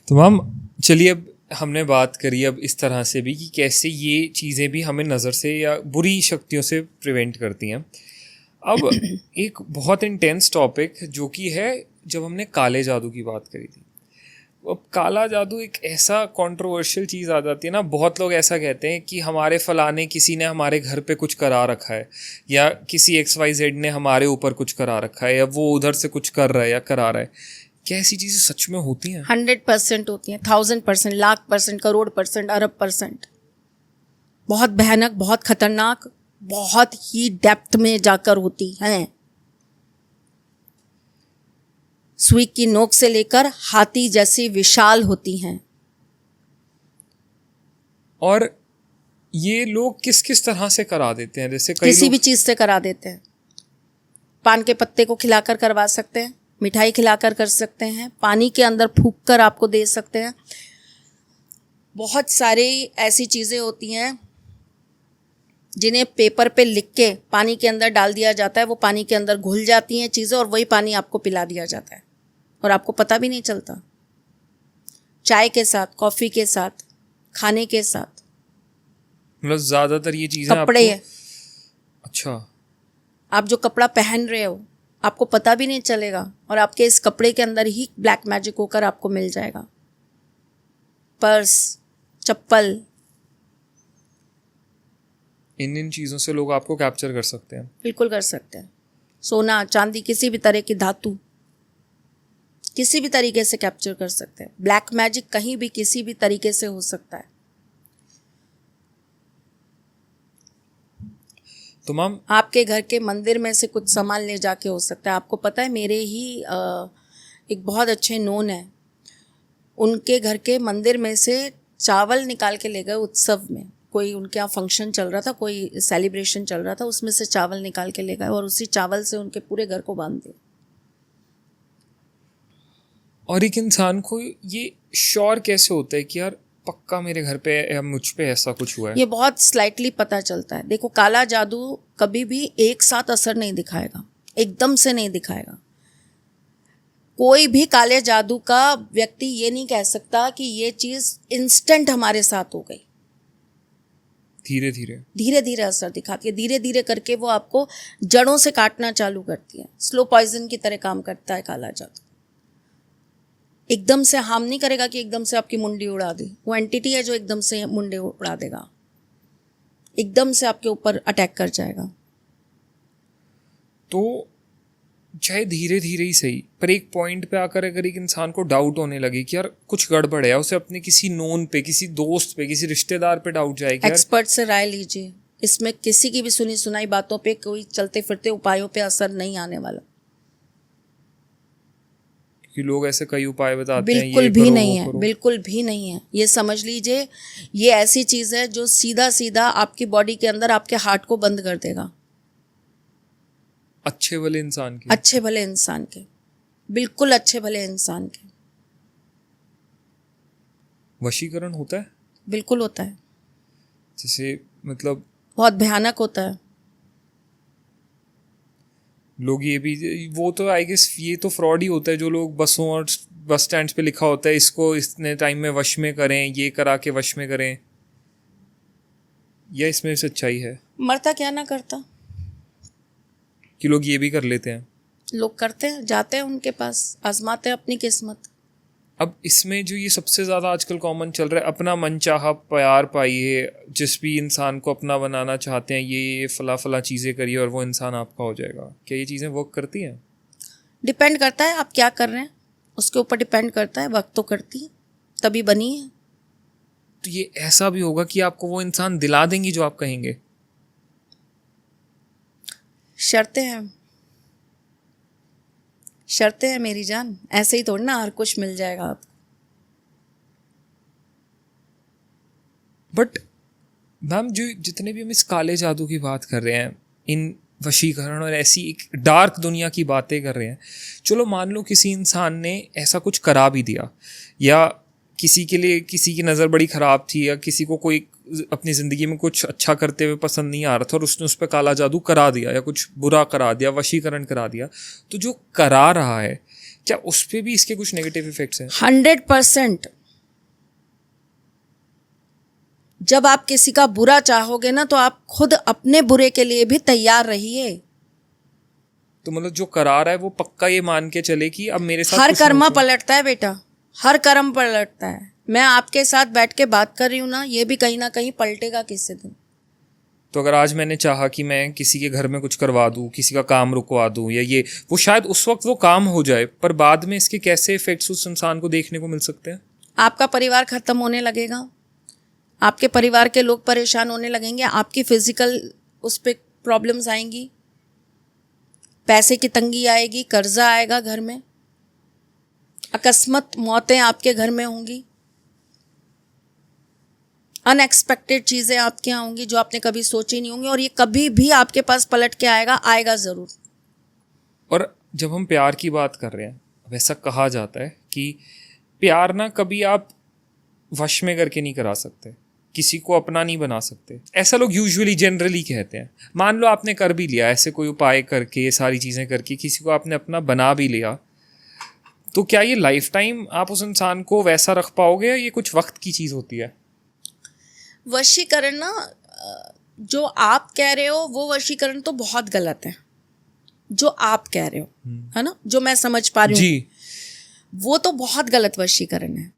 तो मैम चलिए, अब हमने बात करी अब इस तरह से भी कि कैसे ये चीज़ें भी हमें नज़र से या बुरी शक्तियों से प्रिवेंट करती हैं। अब एक बहुत इंटेंस टॉपिक जो कि है, जब हमने काले जादू की बात करी थी, अब काला जादू एक ऐसा कंट्रोवर्शियल चीज़ आ जाती है ना। बहुत लोग ऐसा कहते हैं कि हमारे फलाने किसी ने हमारे घर पे कुछ करा रखा है, या किसी XYZ ने हमारे ऊपर कुछ करा रखा है, या वो उधर से कुछ कर रहा है या करा रहा है। क्या ऐसी चीज़ें सच में होती हैं? 100% होती हैं, 1000%, लाख परसेंट, करोड़ परसेंट, अरब परसेंट। बहुत भयानक, बहुत खतरनाक, बहुत ही डेप्थ में जाकर होती हैं। सुई की नोक से लेकर हाथी जैसी विशाल होती हैं। और ये लोग किस किस तरह से करा देते हैं? जैसे किसी भी चीज़ से करा देते हैं। पान के पत्ते को खिलाकर करवा सकते हैं, मिठाई खिलाकर कर सकते हैं, पानी के अंदर फूंक कर आपको दे सकते हैं। बहुत सारी ऐसी चीज़ें होती हैं जिन्हें पेपर पे लिख के पानी के अंदर डाल दिया जाता है। वो पानी के अंदर घुल जाती हैं चीज़ें और वही पानी आपको पिला दिया जाता है और आपको पता भी नहीं चलता। चाय के साथ, कॉफ़ी के साथ, खाने के साथ। मतलब ज़्यादातर ये चीज़ें कपड़े आपको... अच्छा, आप जो कपड़ा पहन रहे हो आपको पता भी नहीं चलेगा और आपके इस कपड़े के अंदर ही ब्लैक मैजिक होकर आपको मिल जाएगा। पर्स, चप्पल, इन चीज़ों से लोग आपको कैप्चर कर सकते हैं। बिल्कुल कर सकते हैं। सोना, चांदी, किसी भी तरह की धातु किसी भी तरीके से कैप्चर कर सकते हैं। ब्लैक मैजिक कहीं भी किसी भी तरीके से हो सकता है। तो मैम, आपके घर के मंदिर में से कुछ सामान ले जाके हो सकता है। आपको पता है, मेरे ही एक बहुत अच्छे नोन है, उनके घर के मंदिर में से चावल निकाल के ले गए उत्सव में। कोई उनके यहाँ फंक्शन चल रहा था, कोई सेलिब्रेशन चल रहा था, उसमें से चावल निकाल के ले गए और उसी चावल से उनके पूरे घर को बांध दिया। और एक इंसान को ये श्योर कैसे होता है कि यार पक्का मेरे घर पे या मुझ पे ऐसा कुछ हुआ है? ये बहुत स्लाइटली पता चलता है। देखो, काला जादू कभी भी एक साथ असर नहीं दिखाएगा, एकदम से नहीं दिखाएगा। कोई भी काले जादू का व्यक्ति ये नहीं कह सकता कि ये चीज़ इंस्टेंट हमारे साथ हो गई। धीरे धीरे धीरे धीरे असर दिखाती है। धीरे धीरे करके वो आपको जड़ों से काटना चालू करती है। स्लो पॉइजन की तरह काम करता है काला जादू। एकदम से हार्म नहीं करेगा कि एकदम से आपकी मुंडी उड़ा दे। वो एंटिटी है जो एकदम से मुंडे उड़ा देगा, एकदम से आपके ऊपर अटैक कर जाएगा। तो चाहे धीरे धीरे ही सही, पर एक पॉइंट पे आकर अगर एक इंसान को डाउट होने लगे कि यार कुछ गड़बड़ है, उसे अपने किसी नोन पे, किसी दोस्त पे, किसी रिश्तेदार पे डाउट जाएगी, एक्सपर्ट से राय लीजिए। इसमें किसी की भी सुनी सुनाई बातों पे, कोई चलते फिरते उपायों पे असर नहीं आने वाला। कि लोग ऐसे कई उपाय बताते हैं, बिल्कुल ये भी करो, नहीं वो है, करो। बिल्कुल भी नहीं है। ये समझ लीजिए, ये ऐसी चीज़ है जो सीधा सीधा आपकी बॉडी के अंदर आपके हार्ट को बंद कर देगा। अच्छे भले इंसान के, अच्छे भले इंसान के, बिल्कुल अच्छे भले इंसान के। वशीकरण होता है? बिल्कुल होता है। जैसे मतलब बहुत भयानक होता है। लोग ये भी, वो तो आई गेस ये तो फ्रॉड ही होता है, जो लोग बसों और बस स्टैंड पे लिखा होता है इसको इतने टाइम में वश में करें, ये करा के वश में करें, या इसमें सच्चाई है? मरता क्या ना करता, कि लोग ये भी कर लेते हैं? लोग करते हैं, जाते हैं उनके पास, आजमाते हैं अपनी किस्मत। अब इसमें जो ये सबसे ज़्यादा आजकल कॉमन चल रहा है, अपना मनचाहा प्यार पाइए, जिस भी इंसान को अपना बनाना चाहते हैं, ये फला फला चीज़ें करिए और वो इंसान आपका हो जाएगा। क्या ये चीज़ें वर्क करती हैं? डिपेंड करता है आप क्या कर रहे हैं, उसके ऊपर डिपेंड करता है। वक्त तो करती है, तभी बनी है। तो ये ऐसा भी होगा कि आपको वो इंसान दिला देंगी जो आप कहेंगे? शर्तें हैं, शर्तें हैं मेरी जान। ऐसे ही थोड़ी ना हर कुछ मिल जाएगा आपको। बट मैम, जो जितने भी हम इस काले जादू की बात कर रहे हैं, इन वशीकरण और ऐसी एक डार्क दुनिया की बातें कर रहे हैं, चलो मान लो किसी इंसान ने ऐसा कुछ करा भी दिया, या किसी के लिए किसी की नज़र बड़ी ख़राब थी, या किसी को कोई अपनी ज़िंदगी में कुछ अच्छा करते हुए पसंद नहीं आ रहा था और उसने उस पर काला जादू करा दिया या कुछ बुरा करा दिया, वशीकरण करा दिया, तो जो करा रहा है क्या उस पर भी इसके कुछ नेगेटिव इफेक्ट्स हैं? 100%। जब आप किसी का बुरा चाहोगे ना, तो आप खुद अपने बुरे के लिए भी तैयार रहिए। तो मतलब जो करा रहा है वो पक्का ये मान के चले कि अब मेरे साथ हर कुछ नहीं कर्म होगा। पलटता है बेटा, हर कर्म पलटता है। मैं आपके साथ बैठ के बात कर रही हूँ ना, ये भी कहीं ना कहीं पलटेगा किसी दिन। तो अगर आज मैंने चाहा कि मैं किसी के घर में कुछ करवा दूं, किसी का काम रुकवा दूं या ये वो, शायद उस वक्त वो काम हो जाए, पर बाद में इसके कैसे इफेक्ट्स उस इंसान को देखने को मिल सकते हैं? आपका परिवार खत्म होने लगेगा, आपके परिवार के लोग परेशान होने लगेंगे, आपकी फिजिकल उस पर प्रॉब्लम्स आएंगी, पैसे की तंगी आएगी, कर्जा आएगा घर में, अकस्मात मौतें आपके घर में होंगी, अनएक्सपेक्टेड चीज़ें आपके यहाँ होंगी जो आपने कभी सोची नहीं होंगी, और ये कभी भी आपके पास पलट के आएगा ज़रूर। और जब हम प्यार की बात कर रहे हैं, वैसा कहा जाता है कि प्यार ना कभी आप वश में करके नहीं करा सकते, किसी को अपना नहीं बना सकते। ऐसा लोग यूजुअली जनरली कहते हैं। मान लो आपने कर भी लिया, ऐसे कोई उपाय करके, ये सारी चीज़ें करके किसी को आपने अपना बना भी लिया, तो क्या ये लाइफ टाइम आप उस इंसान को वैसा रख पाओगे या ये कुछ वक्त की चीज़ होती है? वशीकरण ना, जो आप कह रहे हो वो वशीकरण तो बहुत गलत है, जो आप कह रहे हो, है ना, जो मैं समझ पा रही हूँ, जी, वो तो बहुत गलत वशीकरण है।